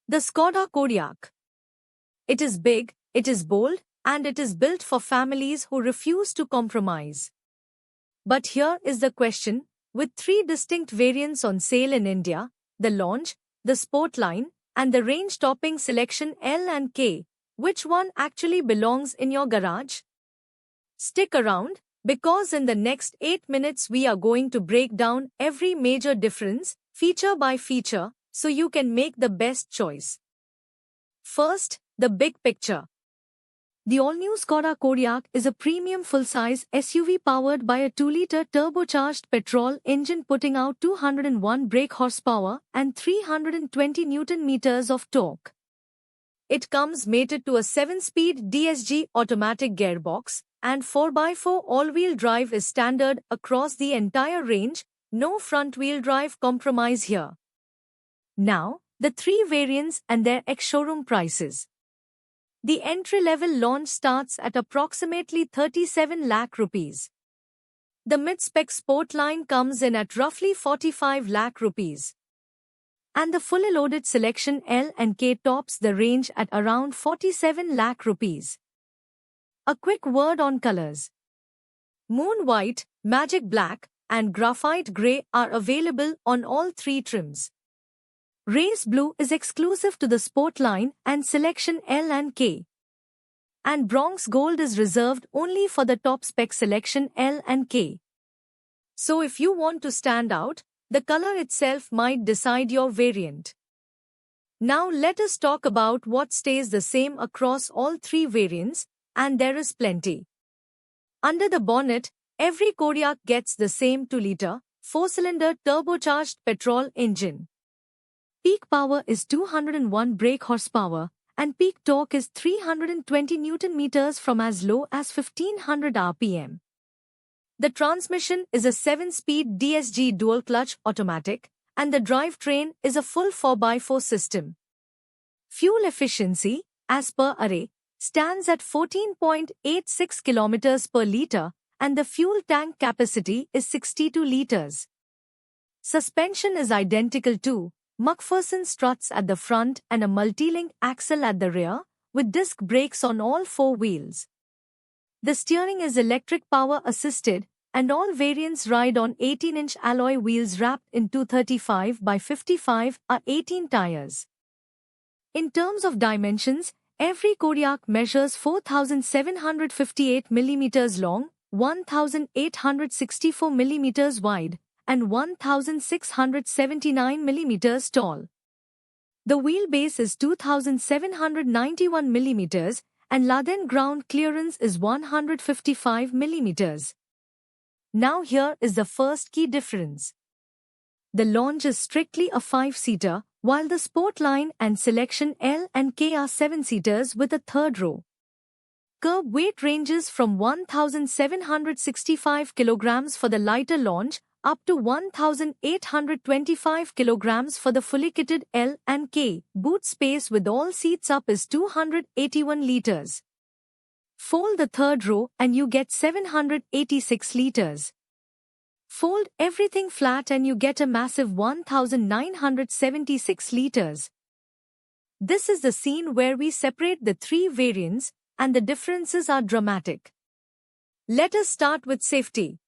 The Skoda Kodiaq. It is big, it is bold, and it is built for families who refuse to compromise. But here is the question, with three distinct variants on sale in India, the Launch, the Sportline, and the range-topping Selection L and K, which one actually belongs in your garage? Stick around, because in the next 8 minutes we are going to break down every major difference, feature by feature, so you can make the best choice. First, the big picture. The all-new Skoda Kodiaq is a premium full-size SUV powered by a 2-liter turbocharged petrol engine putting out 201 brake horsepower and 320 Nm of torque. It comes mated to a 7-speed DSG automatic gearbox, and 4x4 all-wheel drive is standard across the entire range, no front-wheel drive compromise here. Now, the three variants and their ex-showroom prices. The entry-level Launch starts at approximately 37 lakh rupees. The mid-spec Sportline comes in at roughly 45 lakh rupees. And the fully loaded Selection L and K tops the range at around 47 lakh rupees. A quick word on colors. Moon White, Magic Black, and Graphite Grey are available on all three trims. Race Blue is exclusive to the Sportline and Selection L and K. And Bronze Gold is reserved only for the top-spec Selection L and K. So if you want to stand out, the color itself might decide your variant. Now let us talk about what stays the same across all three variants, and there is plenty. Under the bonnet, every Kodiaq gets the same 2-liter, 4-cylinder turbocharged petrol engine. Peak power is 201 brake horsepower, and peak torque is 320 Nm from as low as 1500 rpm. The transmission is a 7-speed DSG dual-clutch automatic, and the drivetrain is a full 4x4 system. Fuel efficiency, as per Array, stands at 14.86 km per litre, and the fuel tank capacity is 62 litres. Suspension is identical to McPherson struts at the front and a multi-link axle at the rear, with disc brakes on all four wheels. The steering is electric power assisted, and all variants ride on 18-inch alloy wheels wrapped in 235 by 55 or 18 tires. In terms of dimensions, every Kodiaq measures 4,758 mm long, 1,864 mm wide, and 1,679 mm tall. The wheelbase is 2,791 mm, and laden ground clearance is 155 mm. Now here is the first key difference. The Launch is strictly a 5-seater, while the Sportline and Selection L and K are 7-seaters with a third row. Curb weight ranges from 1,765 kg for the lighter Launch up to 1,825 kg for the fully kitted L and K. Boot space with all seats up is 281 liters. Fold the third row and you get 786 liters. Fold everything flat and you get a massive 1,976 liters. This is the scene where we separate the three variants, and the differences are dramatic. Let us start with safety.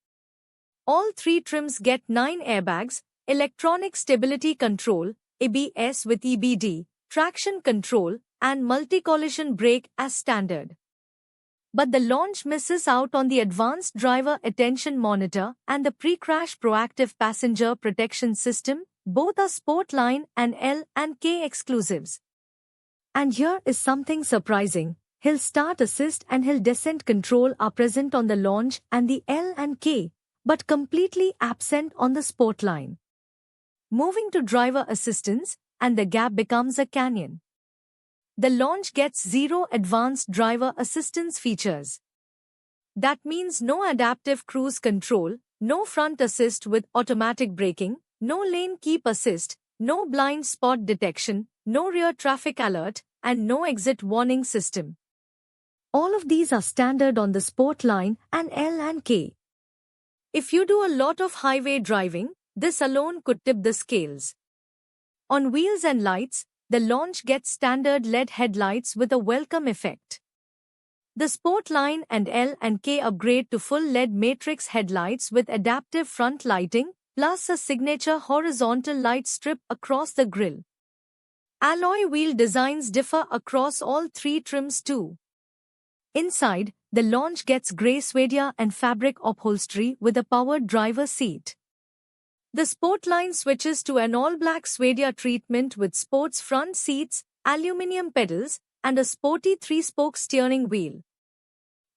All three trims get 9 airbags, electronic stability control, ABS with EBD, traction control, and multi-collision brake as standard. But the Launch misses out on the advanced driver attention monitor and the pre-crash proactive passenger protection system. Both are Sportline and L and K exclusives. And here is something surprising. Hill Start Assist and Hill Descent Control are present on the Launch and the L and K, but completely absent on the Sportline. Moving to driver assistance, and the gap becomes a canyon. The Launch gets 0 advanced driver assistance features. That means no adaptive cruise control, no front assist with automatic braking, no lane keep assist, no blind spot detection, no rear traffic alert, and no exit warning system. All of these are standard on the Sportline and L and K. If you do a lot of highway driving, this alone could tip the scales. On wheels and lights, the launch gets standard LED headlights with a welcome effect. The Sportline and L and K upgrade to full LED matrix headlights with adaptive front lighting, plus a signature horizontal light strip across the grille. Alloy wheel designs differ across all three trims too. Inside, the launch gets grey suede and fabric upholstery with a powered driver seat. The Sportline switches to an all-black suede treatment with sports front seats, aluminium pedals, and a sporty three-spoke steering wheel.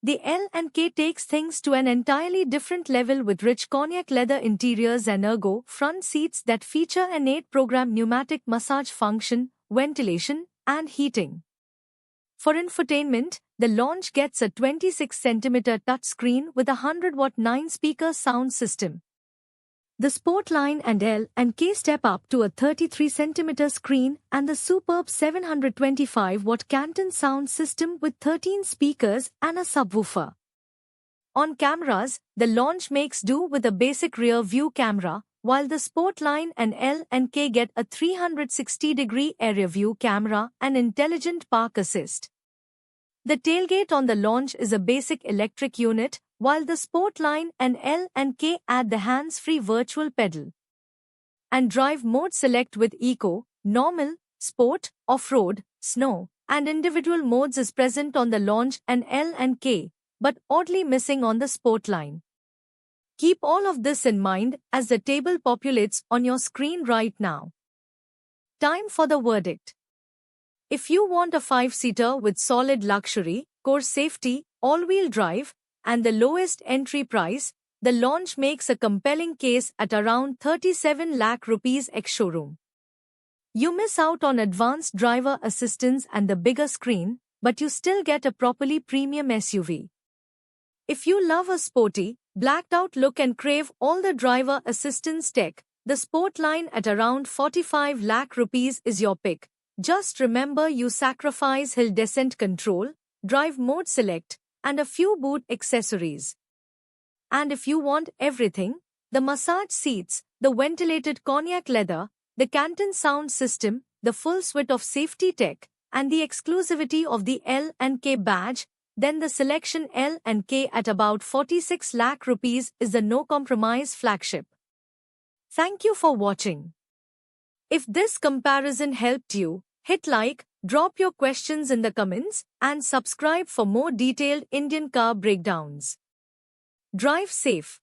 The L and K takes things to an entirely different level with rich cognac leather interiors and ergo front seats that feature an 8-program pneumatic massage function, ventilation, and heating. For infotainment, the launch gets a 26cm touchscreen with a 100-watt 9-speaker sound system. The Sportline and L and K step up to a 33cm screen and the superb 725-watt Canton sound system with 13 speakers and a subwoofer. On cameras, the launch makes do with a basic rear-view camera, while the Sportline and L and K get a 360-degree area-view camera and intelligent park assist. The tailgate on the launch is a basic electric unit, while the Sportline and L and K add the hands-free virtual pedal. And drive mode select with Eco, Normal, Sport, Off-road, Snow, and individual modes is present on the launch and L and K, but oddly missing on the Sportline. Keep all of this in mind as the table populates on your screen right now. Time for the verdict. If you want a 5-seater with solid luxury, core safety, all-wheel drive, and the lowest entry price, the launch makes a compelling case at around 37 lakh rupees ex-showroom. You miss out on advanced driver assistance and the bigger screen, but you still get a properly premium SUV. If you love a sporty, blacked-out look and crave all the driver assistance tech, the Sportline at around 45 lakh rupees is your pick. Just remember you sacrifice hill descent control, drive mode select, and a few boot accessories. And if you want everything, the massage seats, the ventilated cognac leather, the Canton sound system, the full suite of safety tech, and the exclusivity of the L and K badge, then the selection L and K at about 46 lakh rupees is the no-compromise flagship. Thank you for watching. If this comparison helped you, hit like, drop your questions in the comments, and subscribe for more detailed Indian car breakdowns. Drive safe.